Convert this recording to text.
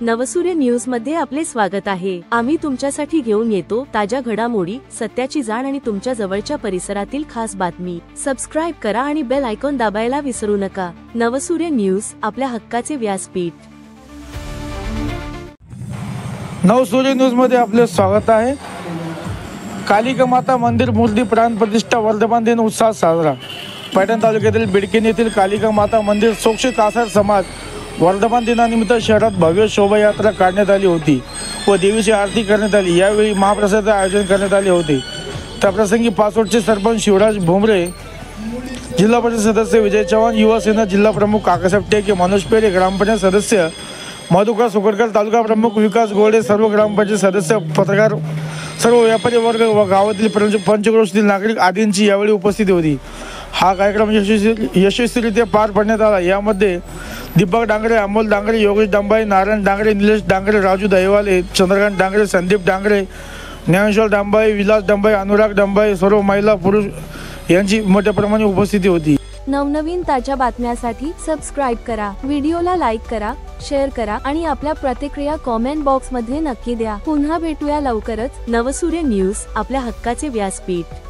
नवसूर्य news मध्ये आपले स्वागत आहे। आम्ही तुमच्यासाठी घेऊन येतो ताज्या घडामोडी, सत्याची जाण आणि तुमच्या जवळच्या परिसरातील खास बातमी। सबस्क्राइब करा आणि बेल आयकॉन दाबायला विसरू नका। नवसूर्य न्यूज, आपल्या हक्काचे व्यासपीठ। नवसूर्य न्यूज मध्ये आपले स्वागत आहे। कालिका माता मंदिर मूर्ती प्राण प्रतिष्ठा वर्धमान दिन उत्साहात साजरा। पैठण तालुक्यातील बिडकीन येथील कालिका माता मंदिर सोक्षी कासार समाज वर्धमान दिनानिमित्त शहरात भव्य शोभायात्रा काढण्यात आली होती व देवीची आरती करण्यात आली। यावेळी महाप्रसादाचे आयोजन करण्यात आले होते। त्याप्रसंगी पाचोडचे सरपंच शिवराज भोमरे, जिल्हा परिषद सदस्य विजय चव्हाण, युवा सेना जिल्हा प्रमुख काकासाहेब टेके, मनोज पेरे, ग्रामपंचायत सदस्य मधुकर सुकरकर, तालुका प्रमुख विकास गोडे, सर्व ग्रामपंचायत सदस्य, पत्रकार, सर्व व्यापारी वर्ग व गावातील पंचक्रोशीतील नागरिक आदींची यावेळी उपस्थिती होती। हा कार्यक्रम यशस्वीरित्या पार पाडण्यात आला। यामध्ये दीपक डांगरे, अमोल डांगरे, योगेश डांबाई, नारायण डांगरे, निलेश डांगरे, राजू दहिवाले, चंद्रकांत डांगरे, संदीप डांगरे, ज्ञानेश्वर डांबाई, विलास डांबाई, अनुराग डांबाई, सर्व महिला पुरुष यांची मोठ्या प्रमाणात उपस्थिती होती। नवनवीन ताज्या बातम्यांसाठी सबस्क्राइब करा, व्हिडिओला लाईक करा, शेअर करा आणि आपल्या प्रतिक्रिया कमेंट बॉक्स मध्ये नक्की द्या। पुन्हा भेटूया लवकरच। नवसूर्य न्यूज, आपल्या हक्काचे व्यासपीठ।